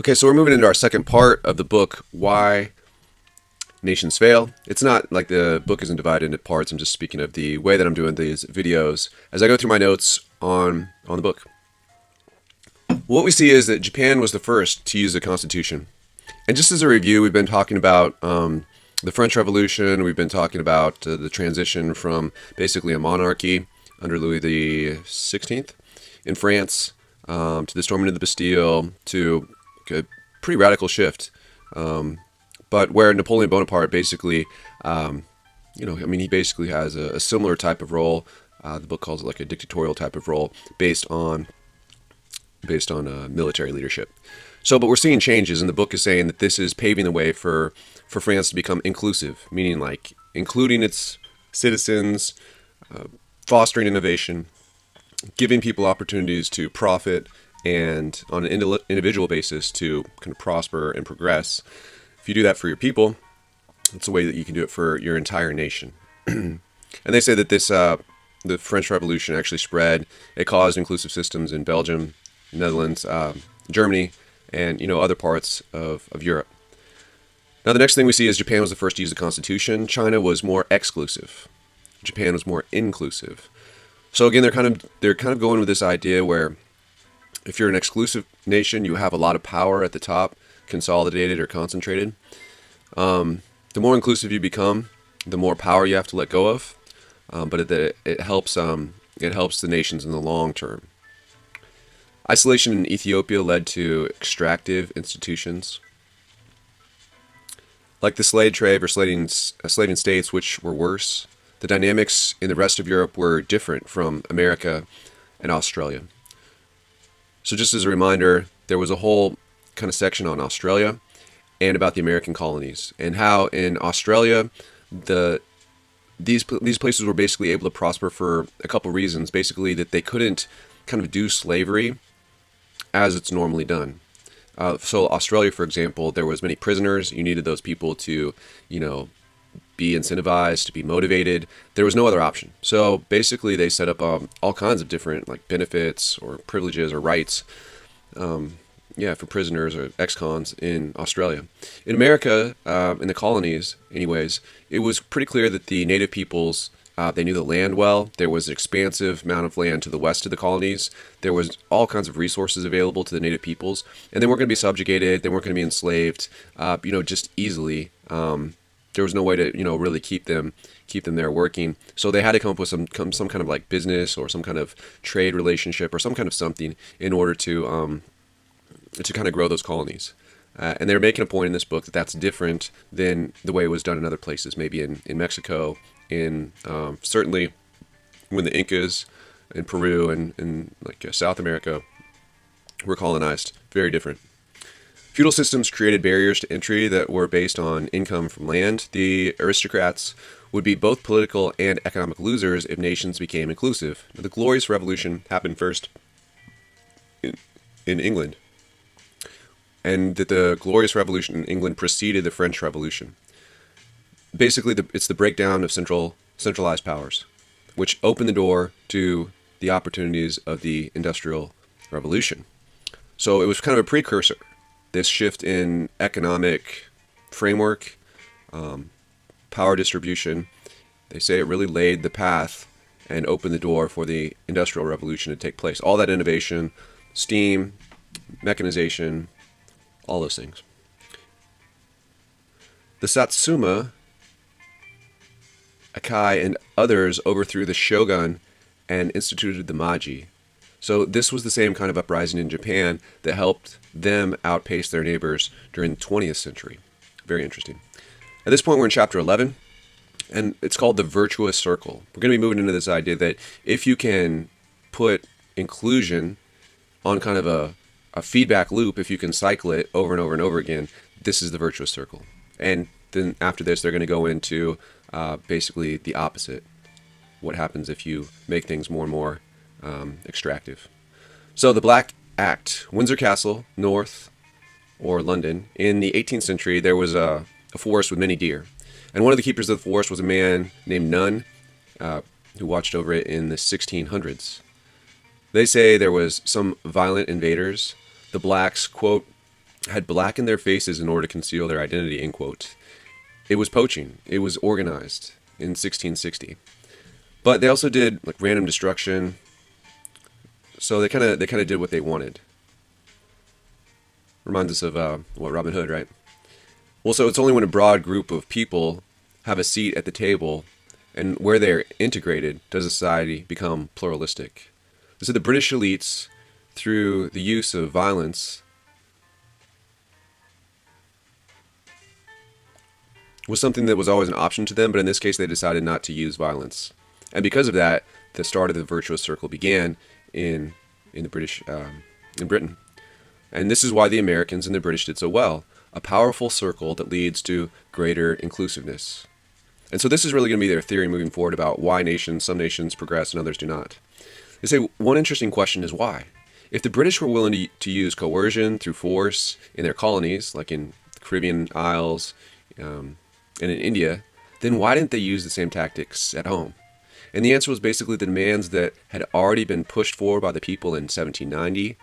Okay, so we're moving into our second part of the book, Why Nations Fail. It's not like the book isn't divided into parts. I'm just speaking of the way that I'm doing these videos as I go through my notes on the book. What we see is that Japan was the first to use the Constitution. And just as a review, we've been talking about the French Revolution. We've been talking about the transition from basically a monarchy under Louis the 16th in France to the storming of the Bastille to a pretty radical shift. But where Napoleon Bonaparte basically, he basically has a similar type of role. The book calls it like a dictatorial type of role based on military leadership. So, but we're seeing changes, and the book is saying that this is paving the way for France to become inclusive, meaning like including its citizens, fostering innovation, giving people opportunities to profit, and on an individual basis to kind of prosper and progress. If you do that for your people, it's a way that you can do it for your entire nation. And they say that the French Revolution actually spread. It caused inclusive systems in Belgium, Netherlands, Germany, and other parts of Europe. Now the next thing we see is Japan was the first to use the Constitution. China was more exclusive. Japan was more inclusive. So again, they're kind of going with this idea where if you're an exclusive nation, you have a lot of power at the top, consolidated or concentrated. The more inclusive you become, the more power you have to let go of. But it helps the nations in the long term. Isolation in Ethiopia led to extractive institutions, like the slave trade or slaving states, which were worse. The dynamics in the rest of Europe were different from America and Australia. So just as a reminder, there was a whole kind of section on Australia and about the American colonies and how in Australia these places were basically able to prosper for a couple reasons. Basically, that they couldn't kind of do slavery as it's normally done. So Australia, for example, there was many prisoners. You needed those people to, be incentivized, to be motivated. There was no other option. So basically, they set up all kinds of different like benefits or privileges or rights, for prisoners or ex-cons in Australia. In America, in the colonies, anyways, it was pretty clear that the native peoples they knew the land well. There was an expansive amount of land to the west of the colonies. There was all kinds of resources available to the native peoples, and they weren't going to be subjugated. They weren't going to be enslaved, just easily. There was no way to, really keep them there working. So they had to come up with some kind of like business or some kind of trade relationship or some kind of something in order to kind of grow those colonies. And they're making a point in this book that that's different than the way it was done in other places, maybe in Mexico, in certainly when the Incas in Peru and like South America were colonized. Very different. Feudal systems created barriers to entry that were based on income from land. The aristocrats would be both political and economic losers if nations became inclusive. The Glorious Revolution happened first in England, and that the Glorious Revolution in England preceded the French Revolution. Basically, it's the breakdown of centralized powers, which opened the door to the opportunities of the Industrial Revolution. So it was kind of a precursor, this shift in economic framework, power distribution. They say it really laid the path and opened the door for the Industrial Revolution to take place. All that innovation, steam, mechanization, all those things. The Satsuma, Akai, and others overthrew the shogun and instituted the Maji. So this was the same kind of uprising in Japan that helped them outpace their neighbors during the 20th century. Very interesting. At this point, we're in chapter 11, and it's called the virtuous circle. We're going to be moving into this idea that if you can put inclusion on kind of a feedback loop, if you can cycle it over and over and over again, this is the virtuous circle. And then after this, they're going to go into basically the opposite. What happens if you make things more and more extractive? So the Black Act, Windsor Castle, North or London. In the 18th century, there was a forest with many deer. And one of the keepers of the forest was a man named Nunn, who watched over it in the 1600s. They say there was some violent invaders. The blacks, quote, had blackened their faces in order to conceal their identity, end quote. It was poaching. It was organized in 1660. But they also did like random destruction. So they kind of did what they wanted. Reminds us of Robin Hood, right? Well, so it's only when a broad group of people have a seat at the table and where they're integrated does a society become pluralistic. So the British elites, through the use of violence, was something that was always an option to them, but in this case they decided not to use violence. And because of that, the start of the virtuous circle began in the British in Britain. And this is why the Americans and the British did so well. A powerful circle that leads to greater inclusiveness. And so this is really going to be their theory moving forward about why some nations progress and others do not. They say one interesting question is why? If the British were willing to use coercion through force in their colonies, like in the Caribbean Isles and in India, then why didn't they use the same tactics at home? And the answer was basically the demands that had already been pushed forward by the people in 1790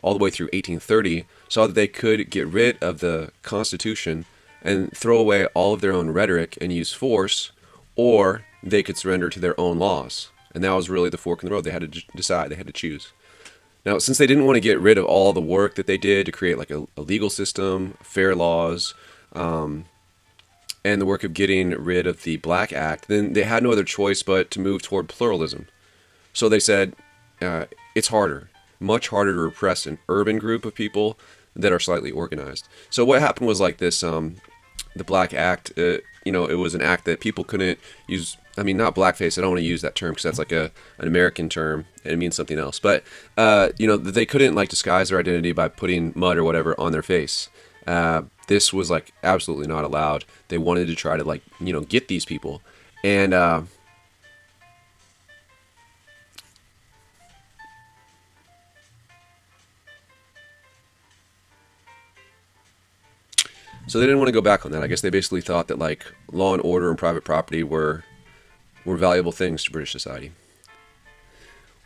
all the way through 1830 saw that they could get rid of the Constitution and throw away all of their own rhetoric and use force, or they could surrender to their own laws. And that was really the fork in the road. They had to decide. They had to choose. Now, since they didn't want to get rid of all the work that they did to create like a legal system, fair laws, and the work of getting rid of the Black Act, then they had no other choice but to move toward pluralism. So they said it's harder, much harder to repress an urban group of people that are slightly organized. So what happened was like this, the Black Act, it was an act that people couldn't use. I mean, not blackface. I don't want to use that term because that's like an American term and it means something else. But, they couldn't like disguise their identity by putting mud or whatever on their face. This was like absolutely not allowed. They wanted to try to get these people. And so they didn't want to go back on that. I guess they basically thought that like law and order and private property were valuable things to British society.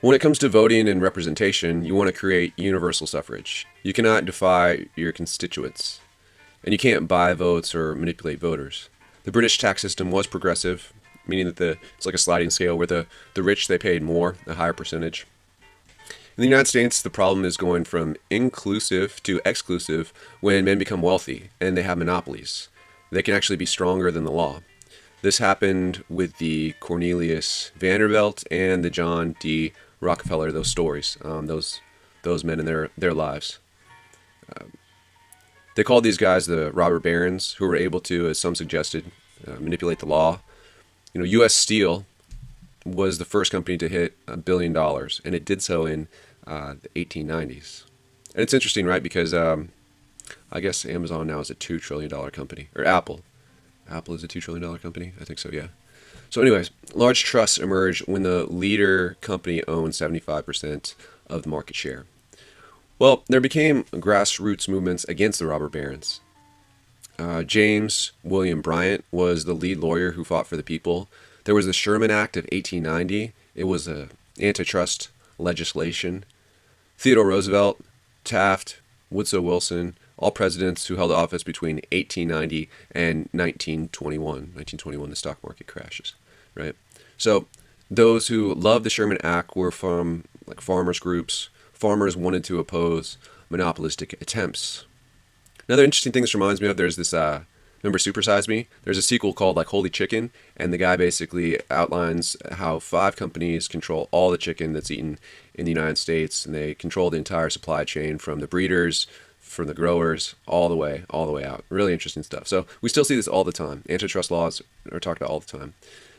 When it comes to voting and representation, you want to create universal suffrage. You cannot defy your constituents, and you can't buy votes or manipulate voters. The British tax system was progressive, meaning that it's like a sliding scale where the rich, they paid more, a higher percentage. In the United States, the problem is going from inclusive to exclusive when men become wealthy and they have monopolies. They can actually be stronger than the law. This happened with the Cornelius Vanderbilt and the John D. Rockefeller, those stories, those men in their lives. They called these guys the robber barons who were able to, as some suggested, manipulate the law. U.S. Steel was the first company to hit $1 billion, and it did so in the 1890s. And it's interesting, right? Because I guess Amazon now is a $2 trillion company, or Apple. Apple is a $2 trillion company? I think so, yeah. So anyways, large trusts emerge when the leader company owned 75% of the market share. Well, there became grassroots movements against the robber barons. James William Bryant was the lead lawyer who fought for the people. There was the Sherman Act of 1890. It was a antitrust legislation. Theodore Roosevelt, Taft, Woodrow Wilson, all presidents who held office between 1890 and 1921. 1921, the stock market crashes, right? So those who loved the Sherman Act were from like farmers groups. Farmers wanted to oppose monopolistic attempts. Another interesting thing this reminds me of, there's this, remember Super Size Me? There's a sequel called like Holy Chicken, and the guy basically outlines how 5 companies control all the chicken that's eaten in the United States, and they control the entire supply chain from the breeders, from the growers, all the way out. Really interesting stuff. So we still see this all the time. Antitrust laws are talked about all the time.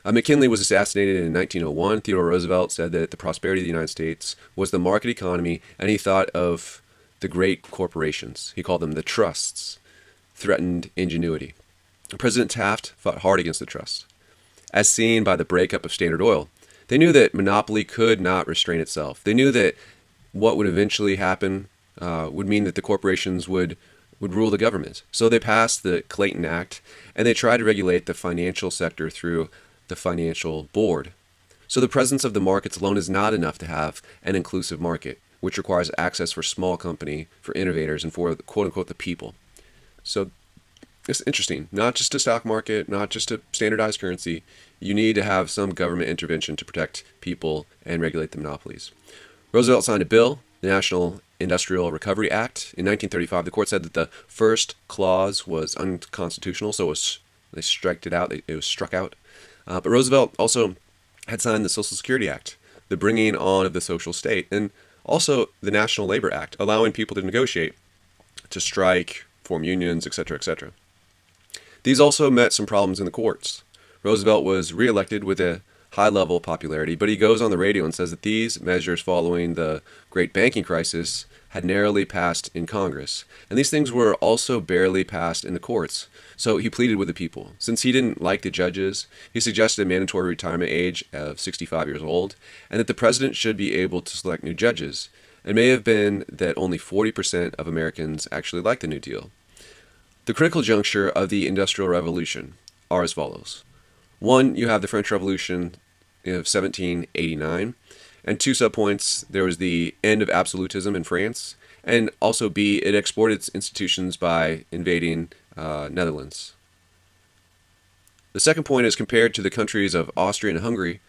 McKinley was assassinated in 1901. Theodore Roosevelt said that the prosperity of the United States was the market economy, and he thought of the great corporations. He called them the trusts, threatened ingenuity. President Taft fought hard against the trusts, as seen by the breakup of Standard Oil. They knew that monopoly could not restrain itself. They knew that what would eventually happen would mean that the corporations would rule the government. So they passed the Clayton Act, and they tried to regulate the financial sector through the Financial Board. So the presence of the markets alone is not enough to have an inclusive market. which requires access for small company, for innovators, and for quote-unquote the people. So it's interesting. Not just a stock market, not just a standardized currency. You need to have some government intervention to protect people and regulate the monopolies. Roosevelt signed a bill, the National Industrial Recovery Act. In 1935, the court said that the first clause was unconstitutional, so they struck it out. It was struck out. But Roosevelt also had signed the Social Security Act, the bringing on of the social state, and also the National Labor Act, allowing people to negotiate, to strike, form unions, etc., etc. These also met some problems in the courts. Roosevelt was reelected with a high level of popularity, but he goes on the radio and says that these measures following the great banking crisis had narrowly passed in Congress, and these things were also barely passed in the courts. So he pleaded with the people. Since he didn't like the judges, he suggested a mandatory retirement age of 65 years old, and that the president should be able to select new judges. It may have been that only 40% of Americans actually liked the New Deal. The critical juncture of the Industrial Revolution are as follows. 1, you have the French Revolution of 1789, and 2 subpoints. There was the end of absolutism in France, and also B, it exported its institutions by invading Netherlands. The second point is compared to the countries of Austria and Hungary,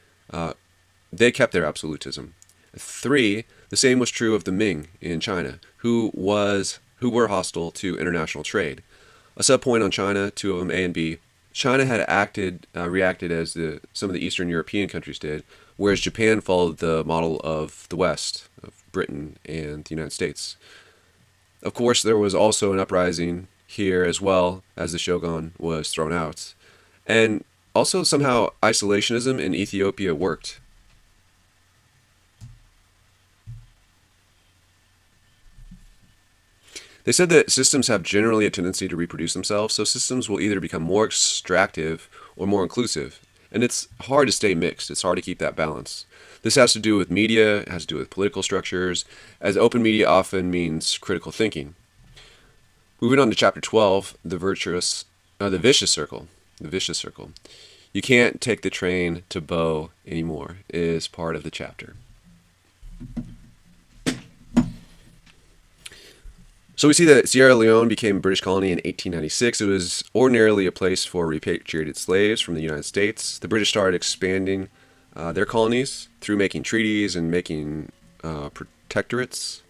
they kept their absolutism. 3, the same was true of the Ming in China, who were hostile to international trade. A subpoint on China, 2 of them, A and B. China had reacted as some of the Eastern European countries did, whereas Japan followed the model of the West, of Britain and the United States. Of course, there was also an uprising here as well as the shogun was thrown out. And also somehow isolationism in Ethiopia worked. They said that systems have generally a tendency to reproduce themselves, so systems will either become more extractive or more inclusive. And it's hard to stay mixed. It's hard to keep that balance. This has to do with media, it has to do with political structures, as open media often means critical thinking. Moving on to chapter 12, the vicious circle. The vicious circle. You can't take the train to Bo anymore is part of the chapter. So we see that Sierra Leone became a British colony in 1896. It was ordinarily a place for repatriated slaves from the United States. The British started expanding their colonies through making treaties and making protectorates.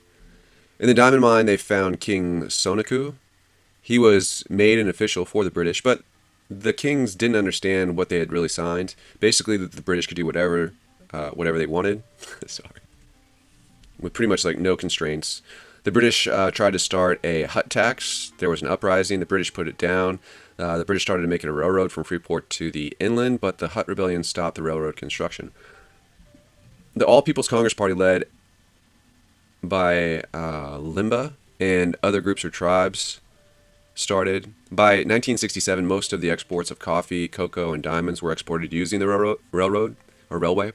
In the diamond mine, they found King Sonaku. He was made an official for the British, but the kings didn't understand what they had really signed. Basically, that the British could do whatever they wanted. Sorry. With pretty much like no constraints. The British tried to start a hut tax. There was an uprising. The British put it down. The British started to make it a railroad from Freeport to the inland, but the Hut Rebellion stopped the railroad construction. The All People's Congress Party, led by Limba and other groups or tribes, started. By 1967, most of the exports of coffee, cocoa, and diamonds were exported using the railway.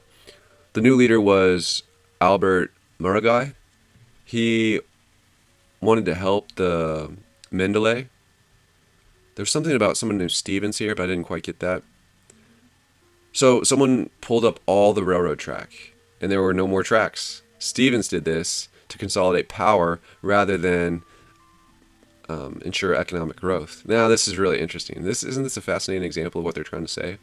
The new leader was Albert Muragai. He wanted to help the Mendeley. There's something about someone named Stevens here, but I didn't quite get that. So someone pulled up all the railroad track, and there were no more tracks. Stevens did this to consolidate power rather than ensure economic growth. Now, this is really interesting. Isn't this a fascinating example of what they're trying to say?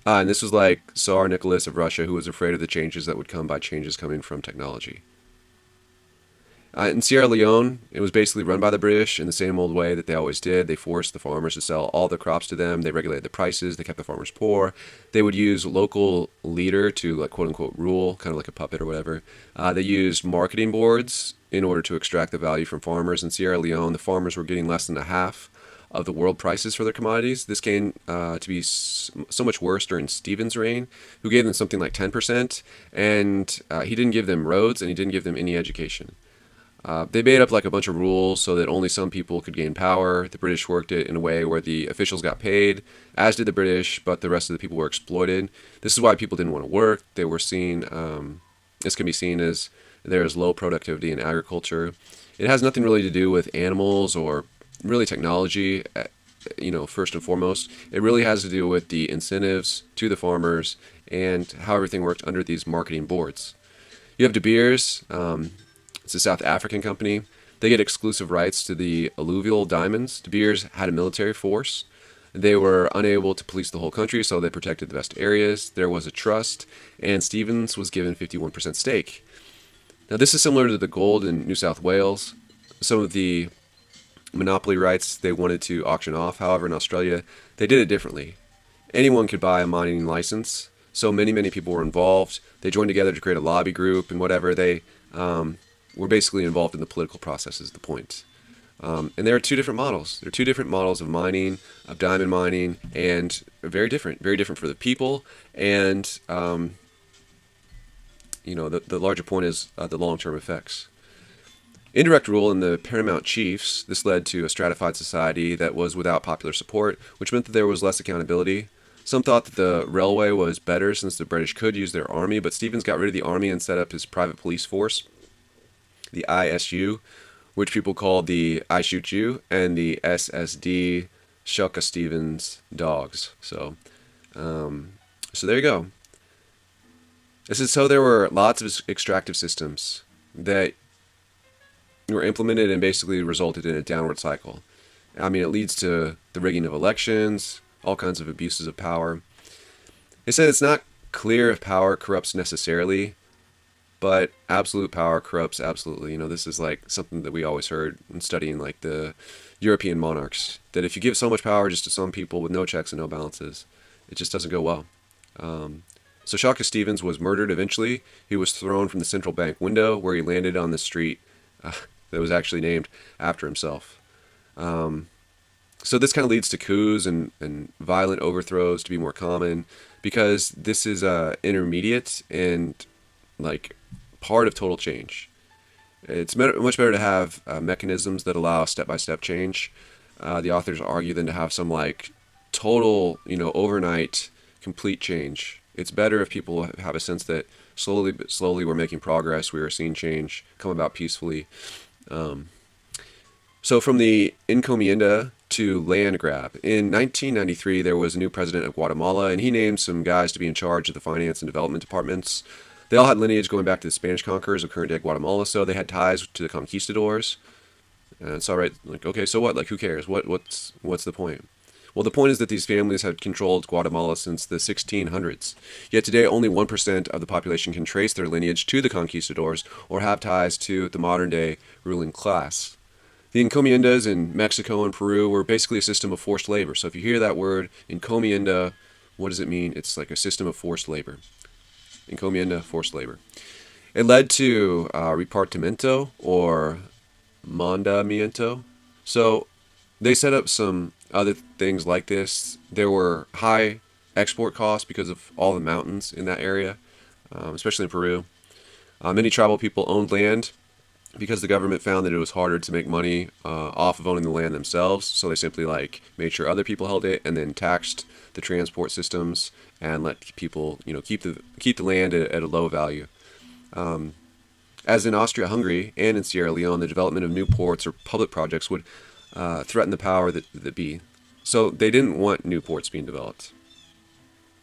And this was like Tsar Nicholas of Russia, who was afraid of the changes that would come by changes coming from technology. In Sierra Leone, it was basically run by the British in the same old way that they always did. They forced the farmers to sell all the crops to them. They regulated the prices. They kept the farmers poor. They would use local leader to, like, quote unquote rule, kind of like a puppet or whatever. They used marketing boards in order to extract the value from farmers. In Sierra Leone, the farmers were getting less than a half of the world prices for their commodities. This came to be so much worse during Stevens' reign, who gave them something like 10%, and he didn't give them roads, and he didn't give them any education. They made up like a bunch of rules so that only some people could gain power. The British worked it in a way where the officials got paid, as did the British, but the rest of the people were exploited. This is why people didn't want to work. They were seen, this can be seen as there is low productivity in agriculture. It has nothing really to do with animals or really technology. first and foremost. It really has to do with the incentives to the farmers and how everything worked under these marketing boards. You have De Beers, it's a South African company. They get exclusive rights to the alluvial diamonds. De Beers had a military force. They were unable to police the whole country, so they protected the best areas. There was a trust, and Stevens was given 51% stake. Now, this is similar to the gold in New South Wales. Some of the monopoly rights they wanted to auction off, however, in Australia, they did it differently. Anyone could buy a mining license, so many people were involved. They joined together to create a lobby group and whatever. They were basically involved in the political process is the point. And there are two different models. There are two different models of mining, of diamond mining, and very different for the people. And, the larger point is the long-term effects. Indirect rule in the paramount chiefs, this led to a stratified society that was without popular support, which meant that there was less accountability. Some thought that the railway was better since the British could use their army, but Stevens got rid of the army and set up his private police force, the ISU, which people called the I Shoot You, and the SSD, Shucka Stevens Dogs. So there you go. So there were lots of extractive systems that were implemented and basically resulted in a downward cycle. I mean, it leads to the rigging of elections, all kinds of abuses of power. They said it's not clear if power corrupts necessarily, but absolute power corrupts absolutely. This is like something that we always heard in studying like the European monarchs, that if you give so much power just to some people with no checks and no balances, it just doesn't go well. So Shaka Stevens was murdered eventually. He was thrown from the central bank window where he landed on the street that was actually named after himself. So this kind of leads to coups and violent overthrows to be more common, because this is intermediate and like part of total change. It's much better to have mechanisms that allow step-by-step change. The authors argue than to have some like total, overnight, complete change. It's better if people have a sense that slowly but slowly we're making progress. We are seeing change come about peacefully. So from the encomienda to land grab. In 1993, there was a new president of Guatemala, and he named some guys to be in charge of the finance and development departments. They all had lineage going back to the Spanish conquerors of current-day Guatemala, so they had ties to the conquistadors. And it's all right, like, okay, so what? Like, who cares? What's the point? Well, the point is that these families had controlled Guatemala since the 1600s. Yet today, only 1% of the population can trace their lineage to the conquistadors or have ties to the modern-day ruling class. The encomiendas in Mexico and Peru were basically a system of forced labor. So if you hear that word, encomienda, what does it mean? It's like a system of forced labor. Encomienda, forced labor. It led to repartimento or mandamiento. So they set up some other things like this. There were high export costs because of all the mountains in that area, especially in Peru. Many tribal people owned land because the government found that it was harder to make money off of owning the land themselves. So they simply made sure other people held it and then taxed the transport systems and let people keep the land at a low value. As in Austria-Hungary and in Sierra Leone, the development of new ports or public projects would threaten the power that be. So they didn't want new ports being developed,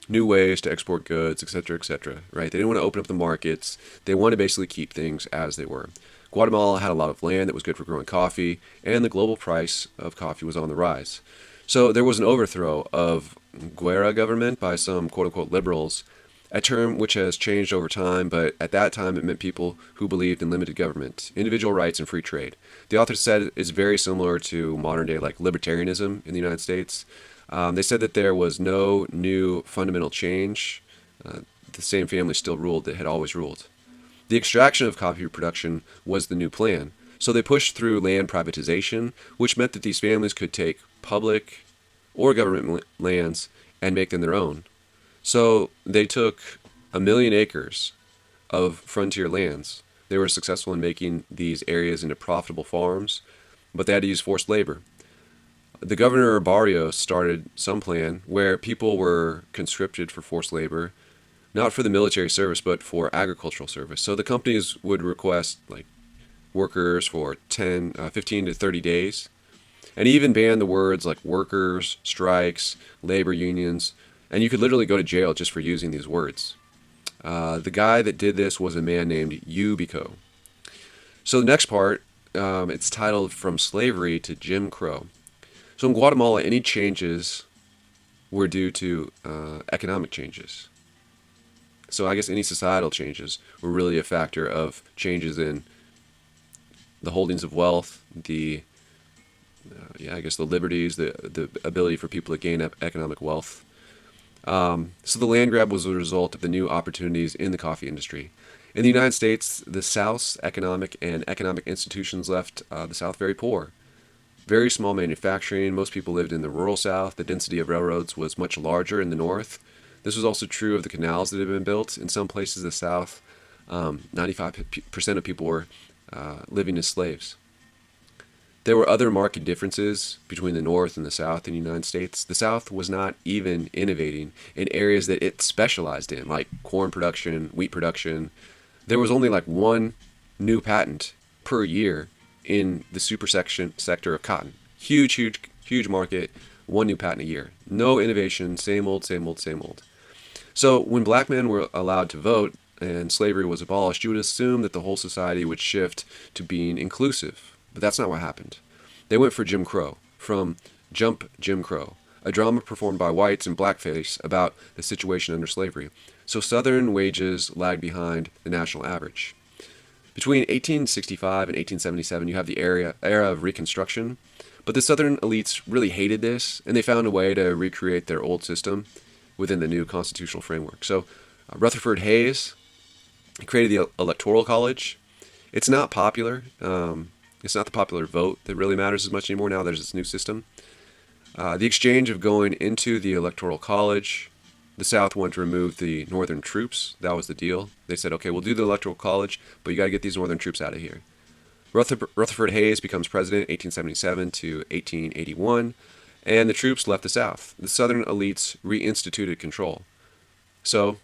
new ways to export goods, etc., right? They didn't want to open up the markets. They wanted to basically keep things as they were. Guatemala had a lot of land that was good for growing coffee, and the global price of coffee was on the rise. So there was an overthrow of Guerra government by some quote-unquote liberals, a term which has changed over time, but at that time it meant people who believed in limited government, individual rights, and free trade. The author said it's very similar to modern-day libertarianism in the United States. They said that there was no new fundamental change. The same family still ruled that had always ruled. The extraction of coffee production was the new plan. So they pushed through land privatization, which meant that these families could take public or government lands and make them their own. So they took 1 million acres of frontier lands. They were successful in making these areas into profitable farms, but they had to use forced labor. The governor Barrios started some plan where people were conscripted for forced labor, not for the military service, but for agricultural service. So the companies would request workers for 15 to 30 days. And he even banned the words like workers, strikes, labor unions, and you could literally go to jail just for using these words. The guy that did this was a man named Ubiko. So the next part, it's titled From Slavery to Jim Crow. So in Guatemala, any changes were due to economic changes. So I guess any societal changes were really a factor of changes in the holdings of wealth, the I guess the liberties, the ability for people to gain economic wealth. So the land grab was a result of the new opportunities in the coffee industry. In the United States, the South's economic institutions left the South very poor. Very small manufacturing. Most people lived in the rural South. The density of railroads was much larger in the North. This was also true of the canals that had been built. In some places of the South, 95% of people were living as slaves. There were other marked differences between the North and the South in the United States. The South was not even innovating in areas that it specialized in, like corn production, wheat production. There was only like one new patent per year in the sector of cotton. Huge market, one new patent a year. No innovation, same old. So when black men were allowed to vote and slavery was abolished, you would assume that the whole society would shift to being inclusive. But that's not what happened. They went for Jim Crow, from Jump Jim Crow, a drama performed by whites in blackface about the situation under slavery. So Southern wages lagged behind the national average. Between 1865 and 1877, you have the era of Reconstruction, but the Southern elites really hated this, and they found a way to recreate their old system within the new constitutional framework. So Rutherford Hayes created the Electoral College. It's not popular. It's not the popular vote that really matters as much anymore. Now there's this new system. The exchange of going into the Electoral College, the South wanted to remove the Northern troops. That was the deal. They said, okay, we'll do the Electoral College, but you got to get these Northern troops out of here. Rutherford Hayes becomes president 1877 to 1881, and the troops left the South. The Southern elites reinstituted control. So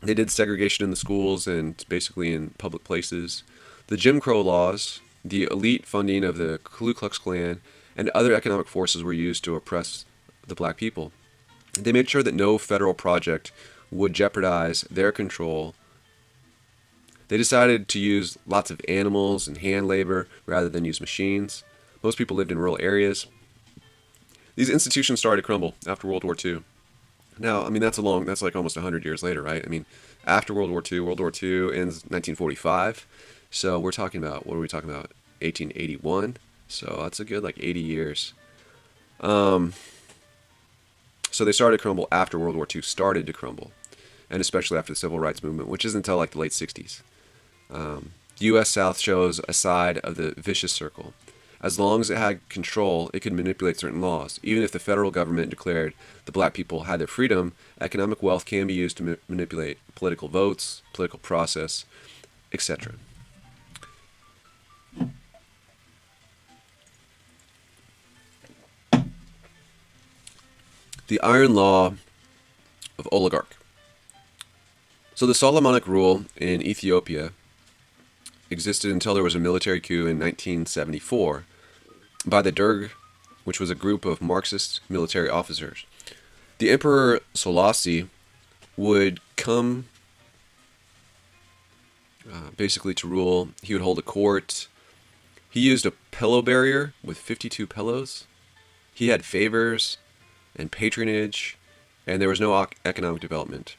they did segregation in the schools and basically in public places. The Jim Crow laws, the elite funding of the Ku Klux Klan, and other economic forces were used to oppress the black people. They made sure that no federal project would jeopardize their control. They decided to use lots of animals and hand labor rather than use machines. Most people lived in rural areas. These institutions started to crumble after World War II. Now, I mean, that's like almost 100 years later, right? I mean, after World War II ends 1945. So what are we talking about? 1881. So that's a good like 80 years. So they started to crumble after World War II started to crumble, and especially after the Civil Rights Movement, which isn't until like the late 60s. The U.S. South shows a side of the vicious circle. As long as it had control, it could manipulate certain laws. Even if the federal government declared the black people had their freedom, economic wealth can be used to manipulate political votes, political process, etc. The Iron Law of Oligarch. So the Solomonic rule in Ethiopia existed until there was a military coup in 1974 by the Derg, which was a group of Marxist military officers. The Emperor Selassie would come basically to rule. He would hold a court. He used a pillow barrier with 52 pillows. He had favors and patronage, and there was no economic development.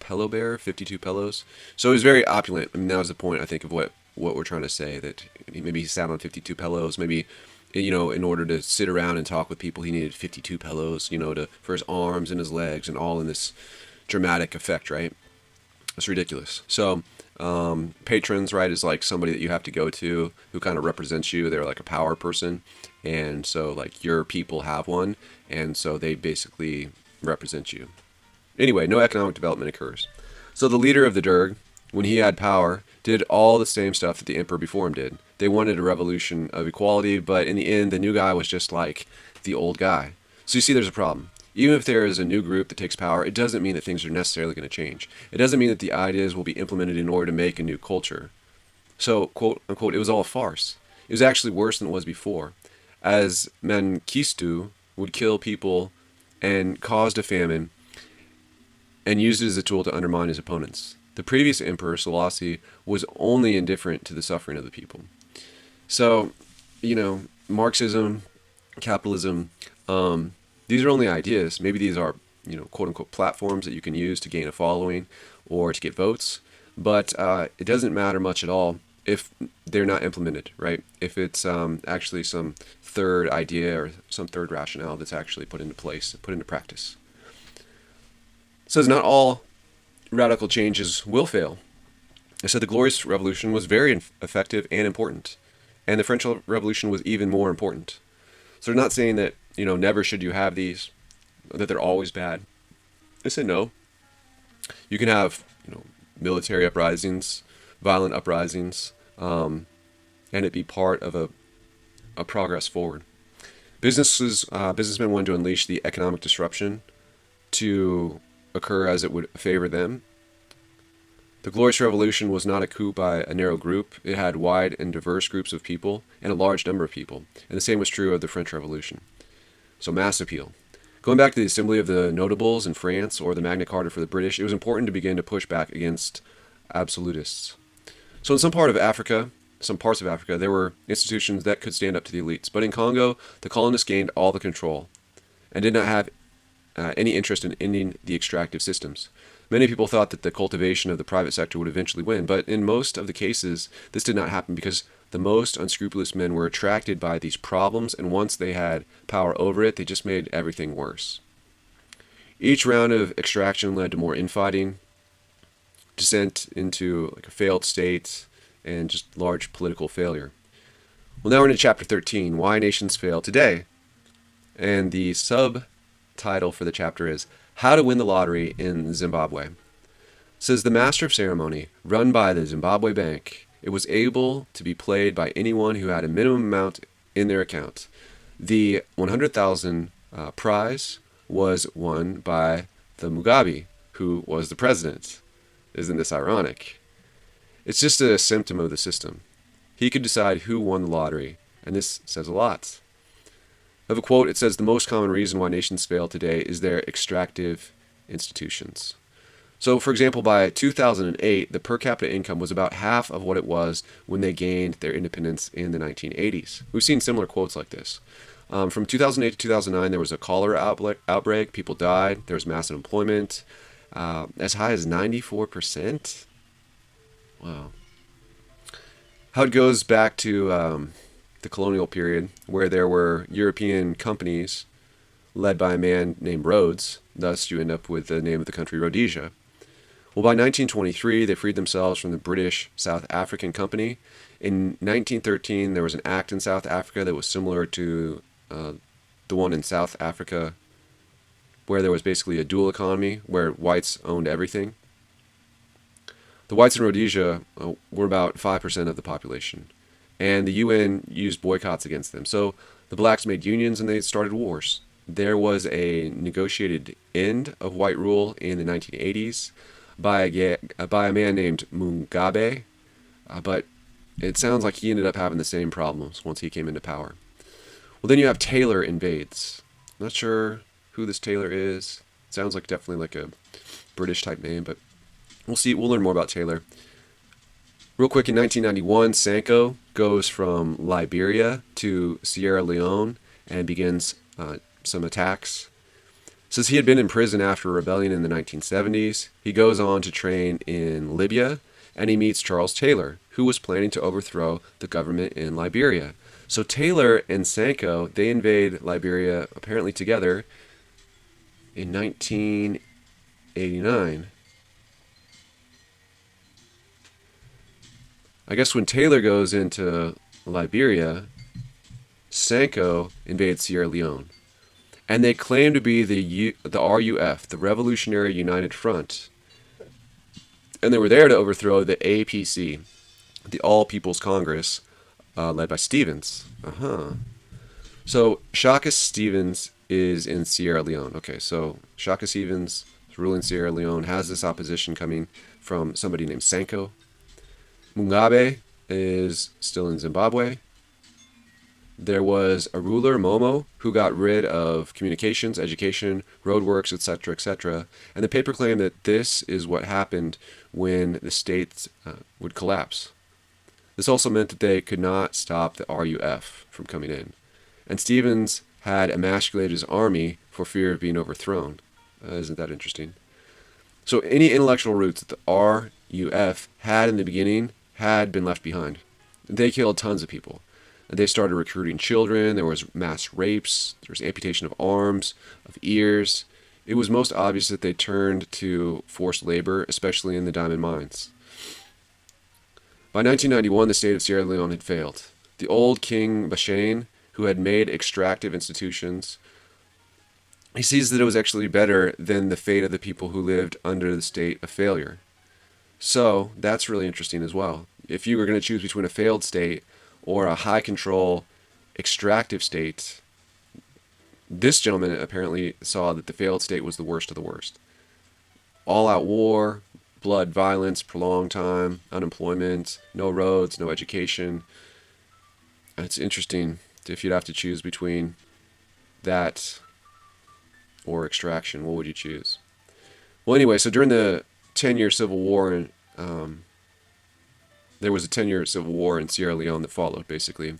Pillow bearer, 52 pillows. So he was very opulent. I mean, that was the point, I think, of what we're trying to say, that maybe he sat on 52 pillows. Maybe, in order to sit around and talk with people, he needed 52 pillows, for his arms and his legs, and all in this dramatic effect, right? It's ridiculous. So patrons, right, is like somebody that you have to go to who kind of represents you. They're like a power person. And so, like, your people have one, and so they basically represent you. Anyway, no economic development occurs. So the leader of the Derg, when he had power, did all the same stuff that the emperor before him did. They wanted a revolution of equality, but in the end, the new guy was just like the old guy. So you see, there's a problem. Even if there is a new group that takes power, it doesn't mean that things are necessarily going to change. It doesn't mean that the ideas will be implemented in order to make a new culture. So, quote unquote, it was all a farce. it was actually worse than it was before, as Mengistu would kill people and caused a famine and used it as a tool to undermine his opponents. The previous emperor, Selassie, was only indifferent to the suffering of the people. So, Marxism, capitalism, these are only ideas. Maybe these are, quote unquote, platforms that you can use to gain a following or to get votes. But it doesn't matter much at all if they're not implemented, right? If it's actually some third idea or some third rationale that's actually put into place, put into practice. It says not all radical changes will fail. It said the Glorious Revolution was very effective and important. And the French Revolution was even more important. So they're not saying that, never should you have these, that they're always bad. They say no. You can have, military uprisings, violent uprisings, and it be part of a progress forward. Businessmen wanted to unleash the economic disruption to occur as it would favor them. The Glorious Revolution was not a coup by a narrow group. It had wide and diverse groups of people and a large number of people. And the same was true of the French Revolution. So mass appeal. Going back to the Assembly of the Notables in France or the Magna Carta for the British, it was important to begin to push back against absolutists. So in some parts of Africa, there were institutions that could stand up to the elites. But in Congo, the colonists gained all the control and did not have any interest in ending the extractive systems. Many people thought that the cultivation of the private sector would eventually win, but in most of the cases, this did not happen because the most unscrupulous men were attracted by these problems, and once they had power over it, they just made everything worse. Each round of extraction led to more infighting, descent into a failed state, and just large political failure. Well, now we're into chapter 13, Why Nations Fail Today. And the subtitle for the chapter is How to Win the Lottery in Zimbabwe. It says the master of ceremony, run by the Zimbabwe Bank, it was able to be played by anyone who had a minimum amount in their account. The 100,000 prize was won by the Mugabe, who was the president. Isn't this ironic? It's just a symptom of the system. He could decide who won the lottery, and this says a lot. I have a quote. It says, the most common reason why nations fail today is their extractive institutions. So, for example, by 2008, the per capita income was about half of what it was when they gained their independence in the 1980s. We've seen similar quotes like this. From 2008 to 2009, there was a cholera outbreak. People died. There was mass unemployment, as high as 94%. Wow. How it goes back to the colonial period, where there were European companies led by a man named Rhodes. Thus, you end up with the name of the country, Rhodesia. Well, by 1923, they freed themselves from the British South African Company. In 1913, there was an act in South Africa that was similar to the one in South Africa, where there was basically a dual economy, where whites owned everything. The whites in Rhodesia were about 5% of the population, and the UN used boycotts against them. So the blacks made unions and they started wars. There was a negotiated end of white rule in the 1980s by a man named Mugabe, but it sounds like he ended up having the same problems once he came into power. Well, then you have Taylor invades. Not sure who this Taylor is. Sounds like definitely like a British type name, but we'll see. We'll learn more about Taylor. Real quick, in 1991, Sanko goes from Liberia to Sierra Leone and begins some attacks. Says he had been in prison after a rebellion in the 1970s. He goes on to train in Libya, and he meets Charles Taylor, who was planning to overthrow the government in Liberia. So Taylor and Sanko, they invade Liberia apparently together in 1989. I guess when Taylor goes into Liberia, Sanko invades Sierra Leone. And they claim to be the RUF, the Revolutionary United Front. And they were there to overthrow the APC, the All People's Congress, led by Stevens. So Shaka Stevens is in Sierra Leone. Okay, so Shaka Stevens is ruling Sierra Leone, has this opposition coming from somebody named Sanko. Mugabe is still in Zimbabwe. There was a ruler, Momo, who got rid of communications, education, roadworks, etc., etc. And the paper claimed that this is what happened when the state would collapse. This also meant that they could not stop the RUF from coming in. And Stevens had emasculated his army for fear of being overthrown. Isn't that interesting? So any intellectual roots that the RUF had in the beginning had been left behind. They killed tons of people. They started recruiting children. There was mass rapes. There was amputation of arms, of ears. It was most obvious that they turned to forced labor, especially in the diamond mines. By 1991, the state of Sierra Leone had failed. The old King Bashane, who had made extractive institutions, he sees that it was actually better than the fate of the people who lived under the state of failure. So that's really interesting as well. If you were going to choose between a failed state or a high control extractive state, this gentleman apparently saw that the failed state was the worst of the worst. All out war, blood, violence, prolonged time, unemployment, no roads, no education. It's interesting if you'd have to choose between that or extraction. What would you choose? Well, anyway, so during the 10-year civil war, there was a 10-year civil war in Sierra Leone that followed, basically.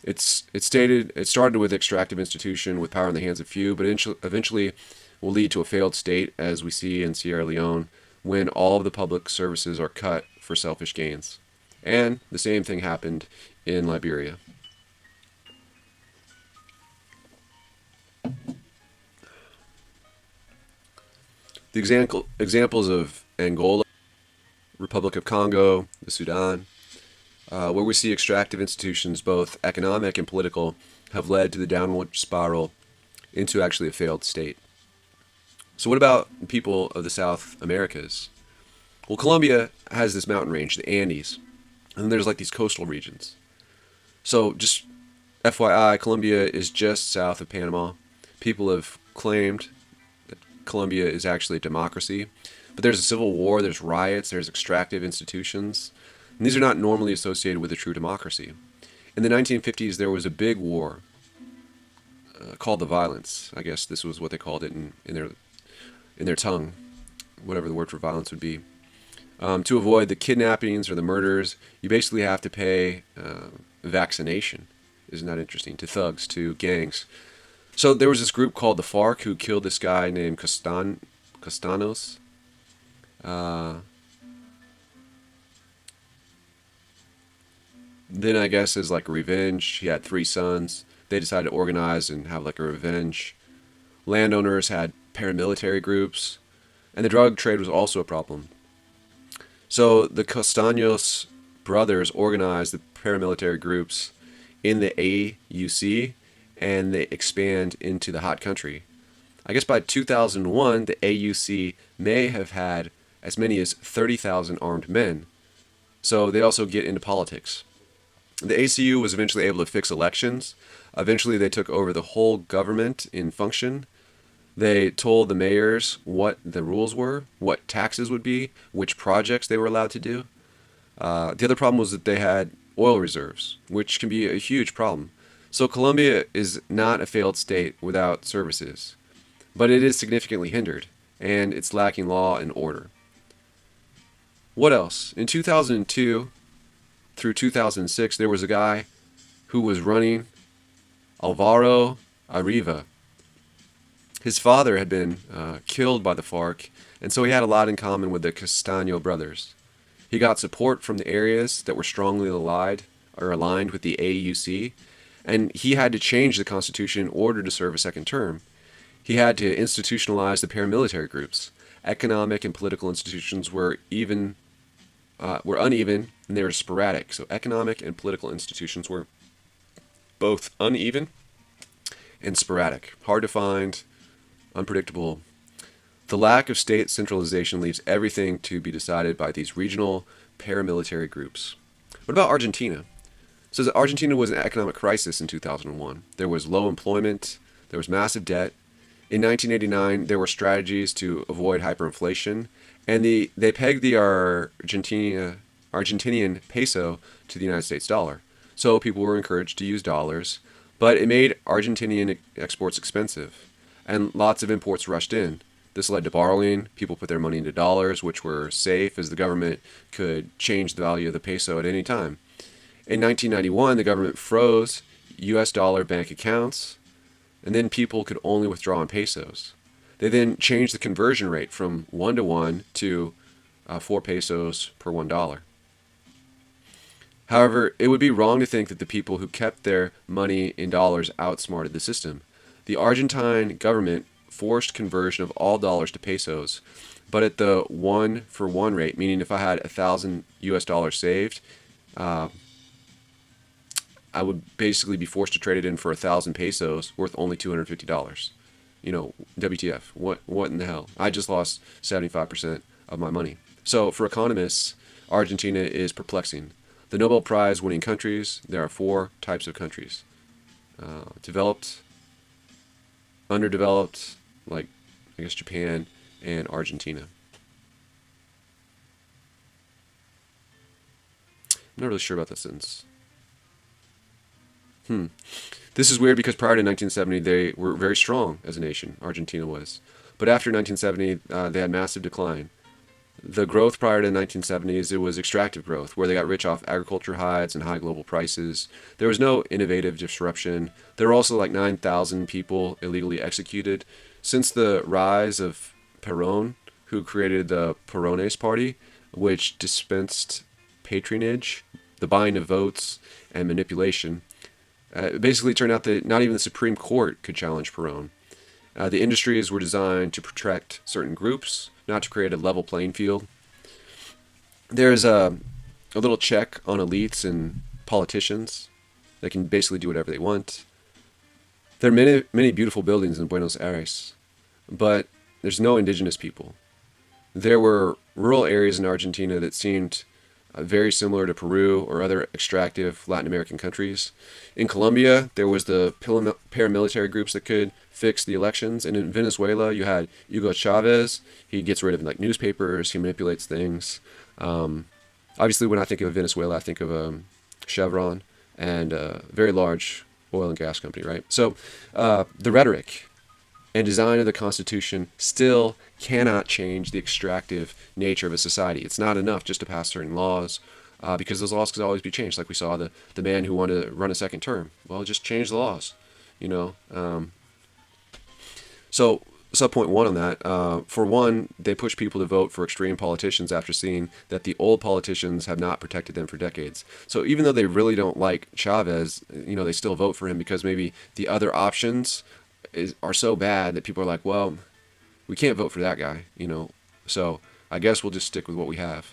It started with extractive institution with power in the hands of few, but eventually will lead to a failed state, as we see in Sierra Leone, when all of the public services are cut for selfish gains. And the same thing happened in Liberia. The examples of Angola, Republic of Congo, the Sudan, where we see extractive institutions, both economic and political, have led to the downward spiral into actually a failed state. So what about people of the South Americas? Well, Colombia has this mountain range, the Andes, and then there's like these coastal regions. So just FYI, Colombia is just south of Panama. People have claimed that Colombia is actually a democracy, but there's a civil war, there's riots, there's extractive institutions, and these are not normally associated with a true democracy. In the 1950s, there was a big war called the violence. I guess this was what they called it in their tongue, whatever the word for violence would be. To avoid the kidnappings or the murders, you basically have to pay vaccination. Isn't that interesting? To thugs, to gangs. So there was this group called the FARC who killed this guy named Castanos. Then I guess as like a revenge, he had 3 sons. They decided to organize and have like a revenge. Landowners had paramilitary groups, and the drug trade was also a problem. So the Castaños brothers organized the paramilitary groups in the AUC, and they expand into the hot country. I guess by 2001, the AUC may have had as many as 30,000 armed men. So they also get into politics. The ACU was eventually able to fix elections. Eventually they took over the whole government in function. They told the mayors what the rules were, what taxes would be, which projects they were allowed to do. The other problem was that they had oil reserves, which can be a huge problem. So Colombia is not a failed state without services, but it is significantly hindered, and it's lacking law and order. What else? In 2002 through 2006, there was a guy who was running, Alvaro Arriva. His father had been killed by the FARC, and so he had a lot in common with the Castaño brothers. He got support from the areas that were strongly aligned with the AUC, and he had to change the constitution in order to serve a second term. He had to institutionalize the paramilitary groups. Economic and political institutions were uneven, and they were sporadic. So economic and political institutions were both uneven and sporadic, hard to find, unpredictable. The lack of state centralization leaves everything to be decided by these regional paramilitary groups. What about Argentina? So Argentina was in an economic crisis in 2001. There was low employment, there was massive debt. In 1989, there were strategies to avoid hyperinflation, and they pegged the Argentinian peso to the United States dollar. So people were encouraged to use dollars. But it made Argentinian exports expensive, and lots of imports rushed in. This led to borrowing. People put their money into dollars, which were safe as the government could change the value of the peso at any time. In 1991, the government froze US dollar bank accounts, and then people could only withdraw in pesos. They then changed the conversion rate from 1 to 1 to 4 pesos per $1. However, it would be wrong to think that the people who kept their money in dollars outsmarted the system. The Argentine government forced conversion of all dollars to pesos, but at the 1-for-1 rate, meaning if I had 1,000 US dollars saved, I would basically be forced to trade it in for 1,000 pesos worth only $250. WTF? What in the hell? I just lost 75% of my money. So for economists, Argentina is perplexing. The Nobel Prize winning countries, there are 4 types of countries. Developed, underdeveloped, like I guess Japan, and Argentina. I'm not really sure about that sentence. This is weird because prior to 1970, they were very strong as a nation, Argentina was. But after 1970, they had massive decline. The growth prior to the 1970s, it was extractive growth, where they got rich off agriculture hides and high global prices. There was no innovative disruption. There were also like 9,000 people illegally executed. Since the rise of Perón, who created the Perones Party, which dispensed patronage, the buying of votes, and manipulation, it basically turned out that not even the Supreme Court could challenge Perón. The industries were designed to protect certain groups, not to create a level playing field. There's a little check on elites and politicians. They can basically do whatever they want. There are many, many beautiful buildings in Buenos Aires, but there's no indigenous people. There were rural areas in Argentina that seemed very similar to Peru or other extractive Latin American countries. In Colombia, there was the paramilitary groups that could fix the elections. And in Venezuela, you had Hugo Chavez. He gets rid of like newspapers. He manipulates things. Obviously, when I think of Venezuela, I think of Chevron and a very large oil and gas company, right? So the rhetoric and design of the Constitution still cannot change the extractive nature of a society. It's not enough just to pass certain laws, because those laws could always be changed. Like we saw the man who wanted to run a second term. Well, just change the laws, So subpoint 1 on that, for one, they push people to vote for extreme politicians after seeing that the old politicians have not protected them for decades. So even though they really don't like Chavez, they still vote for him because maybe the other options are so bad that people are like, well, we can't vote for that guy, so I guess we'll just stick with what we have.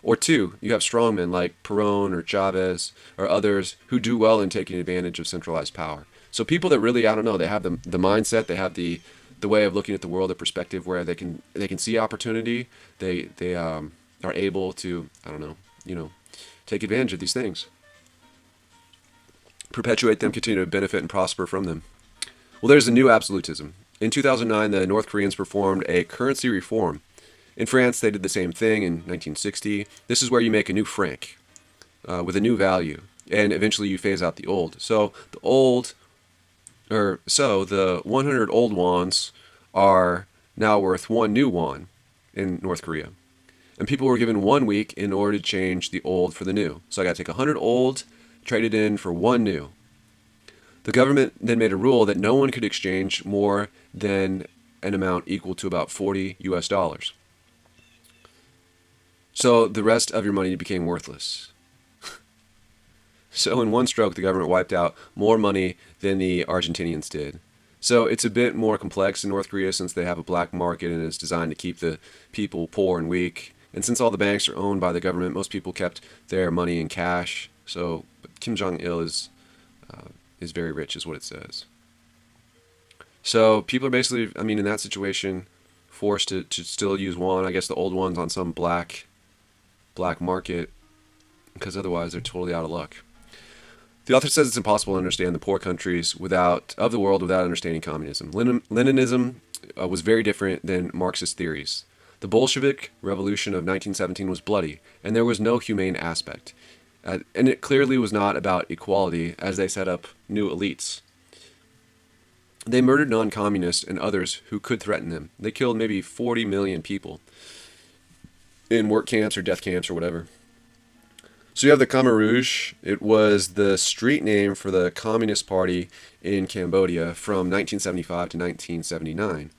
Or 2, you have strongmen like Perón or Chavez or others who do well in taking advantage of centralized power. So people that really, I don't know, they have the mindset, they have the way of looking at the world, the perspective where they can see opportunity, they are able to, I don't know, take advantage of these things, perpetuate them, continue to benefit and prosper from them. Well, there's a new absolutism. In 2009, the North Koreans performed a currency reform. In France, they did the same thing in 1960. This is where you make a new franc with a new value, and eventually you phase out the old. So the 100 old wons are now worth 1 new won in North Korea. And people were given 1 week in order to change the old for the new. So I got to take 100 old, trade it in for 1 new. The government then made a rule that no one could exchange more than an amount equal to about 40 US dollars. So the rest of your money became worthless. So in one stroke, the government wiped out more money than the Argentinians did. So it's a bit more complex in North Korea since they have a black market and it's designed to keep the people poor and weak. And since all the banks are owned by the government, most people kept their money in cash. So Kim Jong-il is very rich, is what it says. So people are basically, in that situation, forced to still use won. I guess the old ones on some black market, because otherwise they're totally out of luck. The author says it's impossible to understand the poor countries of the world without understanding communism. Leninism was very different than Marxist theories. The Bolshevik Revolution of 1917 was bloody, and there was no humane aspect. And it clearly was not about equality as they set up new elites. They murdered non communists and others who could threaten them. They killed maybe 40 million people in work camps or death camps or whatever. So you have the Khmer Rouge. It was the street name for the Communist Party in Cambodia from 1975 to 1979.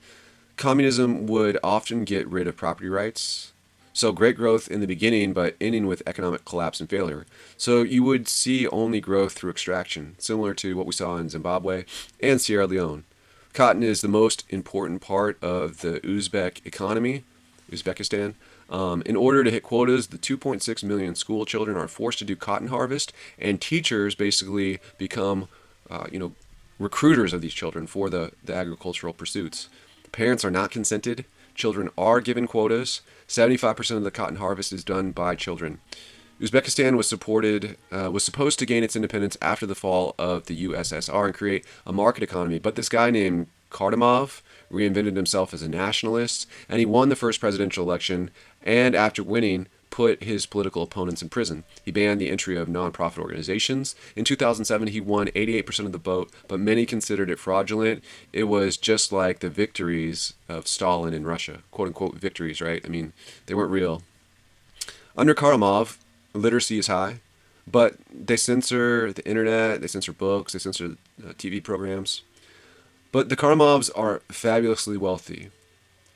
Communism would often get rid of property rights. So great growth in the beginning, but ending with economic collapse and failure. So you would see only growth through extraction, similar to what we saw in Zimbabwe and Sierra Leone. Cotton is the most important part of the Uzbek economy, Uzbekistan. In order to hit quotas, the 2.6 million school children are forced to do cotton harvest, and teachers basically become, recruiters of these children for the agricultural pursuits. Parents are not consented. Children are given quotas. 75% of the cotton harvest is done by children. Uzbekistan was supposed to gain its independence after the fall of the USSR and create a market economy, but this guy named Kardamov reinvented himself as a nationalist, and he won the first presidential election, and after winning, put his political opponents in prison. He banned the entry of nonprofit organizations. In 2007, he won 88% of the vote, but many considered it fraudulent. It was just like the victories of Stalin in Russia, quote-unquote victories, right? I mean, they weren't real. Under Karamov, literacy is high, but they censor the internet, they censor books, they censor TV programs. But the Karamovs are fabulously wealthy.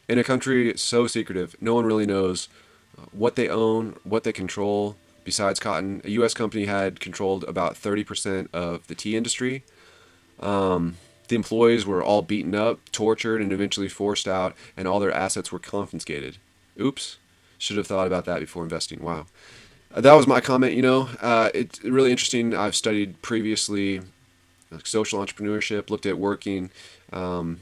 In a country so secretive, no one really knows what they own, what they control. Besides cotton, a U.S. company had controlled about 30% of the tea industry. The employees were all beaten up, tortured, and eventually forced out, and all their assets were confiscated. Oops. Should have thought about that before investing. Wow. That was my comment. It's really interesting. I've studied previously social entrepreneurship, looked at working, in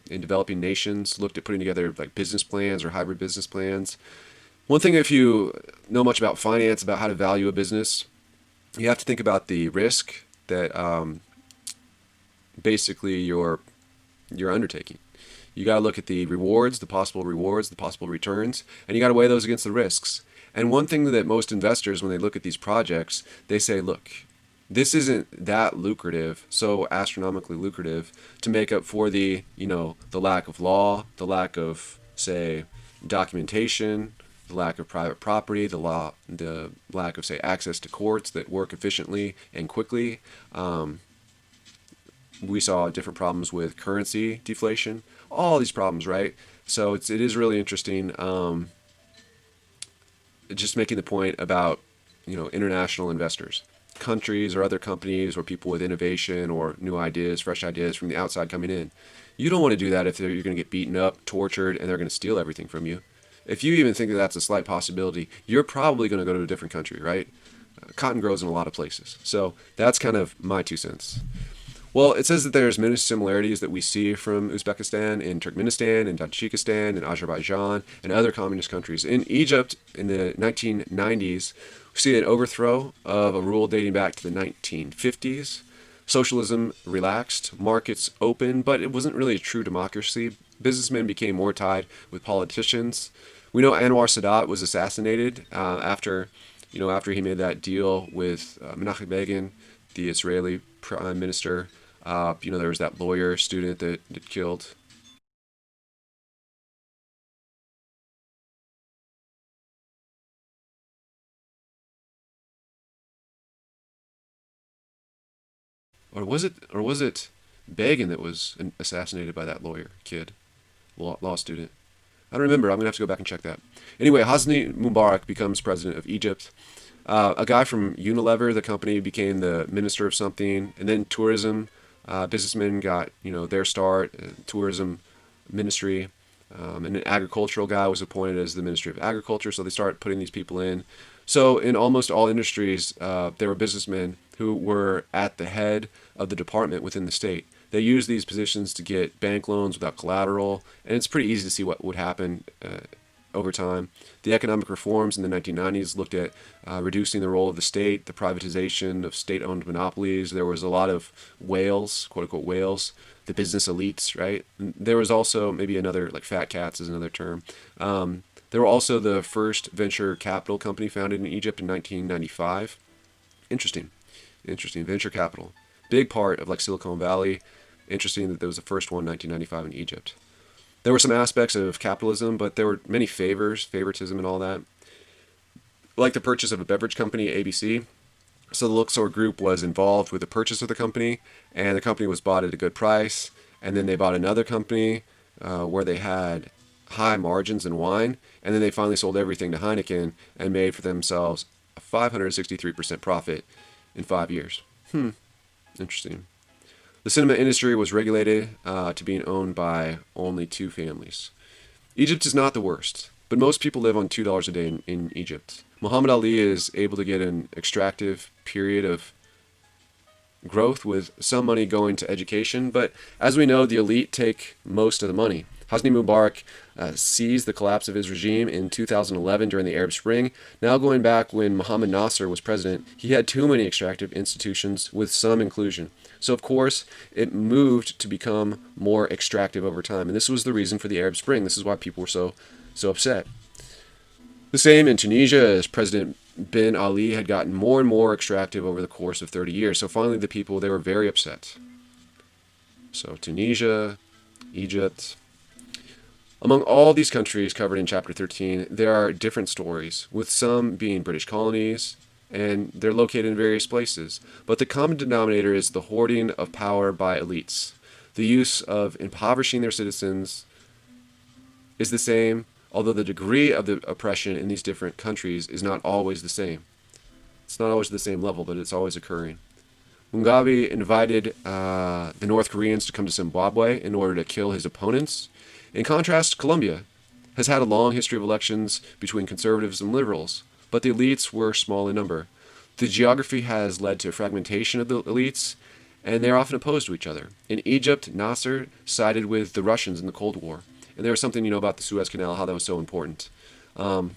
developing nations, looked at putting together like business plans or hybrid business plans. One thing, if you know much about finance, about how to value a business, you have to think about the risk that basically you're undertaking. You got to look at the rewards, the possible returns, and you got to weigh those against the risks. And one thing that most investors, when they look at these projects, they say, look, this isn't that lucrative, so astronomically lucrative, to make up for the lack of law, the lack of, say, documentation, the lack of private property, the lack of, say, access to courts that work efficiently and quickly. We saw different problems with currency deflation, all these problems, right? So it is really interesting. Just making the point about international investors, countries or other companies or people with innovation or new ideas, fresh ideas from the outside coming in. You don't want to do that if you're going to get beaten up, tortured, and they're going to steal everything from you. If you even think that that's a slight possibility, you're probably going to go to a different country, right? Cotton grows in a lot of places. So that's kind of my 2 cents. Well, it says that there's many similarities that we see from Uzbekistan in Turkmenistan, in Tajikistan, in Azerbaijan, and other communist countries. In Egypt, in the 1990s, we see an overthrow of a rule dating back to the 1950s. Socialism relaxed, markets opened, but it wasn't really a true democracy. Businessmen became more tied with politicians. We know Anwar Sadat was assassinated after he made that deal with Menachem Begin, the Israeli prime minister. There was that lawyer student that killed. Or was it Begin that was assassinated by that lawyer kid, law student? I don't remember. I'm gonna have to go back and check that. Anyway, Hosni Mubarak becomes president of Egypt. A guy from Unilever, the company, became the minister of something, and then tourism. Businessmen got their start. Tourism ministry, and an agricultural guy was appointed as the Ministry of Agriculture. So they started putting these people in. So in almost all industries, there were businessmen who were at the head of the department within the state. They used these positions to get bank loans without collateral, and it's pretty easy to see what would happen over time. The economic reforms in the 1990s looked at reducing the role of the state, the privatization of state-owned monopolies. There was a lot of whales, quote-unquote whales, the business elites, right? And there was also maybe another, like fat cats is another term. There were also the first venture capital company founded in Egypt in 1995. Interesting. Interesting. Venture capital. Big part of like Silicon Valley. Interesting that there was the first one in 1995 in Egypt. There were some aspects of capitalism, but there were many favoritism and all that. Like the purchase of a beverage company, ABC. So the Luxor Group was involved with the purchase of the company, and the company was bought at a good price. And then they bought another company where they had high margins in wine, and then they finally sold everything to Heineken and made for themselves a 563% profit in 5 years. Interesting. The cinema industry was regulated to being owned by only 2 families. Egypt is not the worst, but most people live on $2 a day in Egypt. Muhammad Ali is able to get an extractive period of growth with some money going to education, but as we know, the elite take most of the money. Hosni Mubarak seized the collapse of his regime in 2011 during the Arab Spring. Now going back when Mohammed Nasser was president, he had too many extractive institutions with some inclusion. So of course, it moved to become more extractive over time, and this was the reason for the Arab Spring. This is why people were so upset. The same in Tunisia, as President Ben Ali had gotten more and more extractive over the course of 30 years. So finally the people, they were very upset. So Tunisia, Egypt. Among all these countries covered in Chapter 13, there are different stories, with some being British colonies, and they're located in various places. But the common denominator is the hoarding of power by elites. The use of impoverishing their citizens is the same, although the degree of the oppression in these different countries is not always the same. It's not always the same level, but it's always occurring. Mugabe invited the North Koreans to come to Zimbabwe in order to kill his opponents. In contrast, Colombia has had a long history of elections between conservatives and liberals, but the elites were small in number. The geography has led to fragmentation of the elites, and they're often opposed to each other. In Egypt, Nasser sided with the Russians in the Cold War. And there was something, about the Suez Canal, how that was so important. It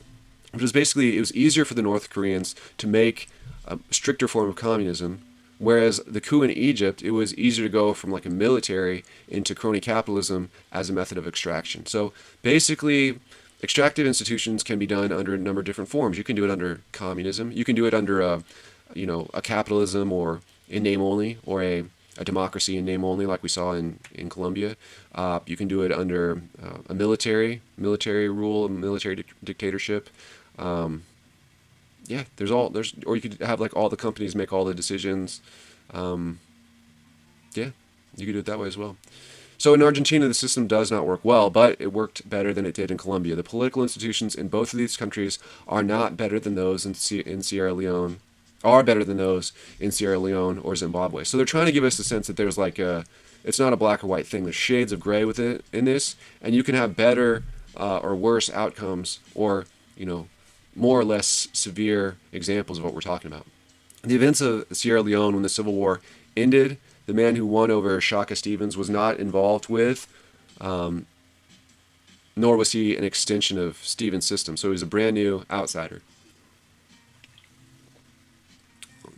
was easier for the North Koreans to make a stricter form of communism, whereas the coup in Egypt, it was easier to go from like a military into crony capitalism as a method of extraction. So basically, extractive institutions can be done under a number of different forms. You can do it under communism. You can do it under a capitalism or in name only, or a democracy in name only, like we saw in Colombia. You can do it under a military rule, a military dictatorship. Or you could have like all the companies make all the decisions. You could do it that way as well. So in Argentina, the system does not work well, but it worked better than it did in Colombia. The political institutions in both of these countries are not better than those in Sierra Leone, or Zimbabwe. So they're trying to give us the sense that there's it's not a black or white thing. There's shades of gray with it in this, and you can have better or worse outcomes, or more or less severe examples of what we're talking about. The events of Sierra Leone when the Civil War ended, the man who won over Shaka Stevens was not involved with, nor was he an extension of Stevens' system. So he was a brand new outsider.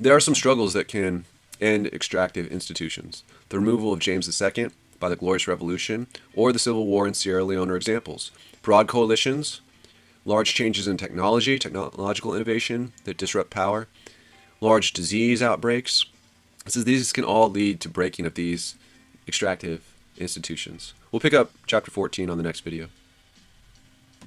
There are some struggles that can end extractive institutions. The removal of James II by the Glorious Revolution or the Civil War in Sierra Leone are examples. Broad coalitions, large changes in technological innovation that disrupt power, large disease outbreaks. So these can all lead to breaking of these extractive institutions. We'll pick up Chapter 14 on the next video.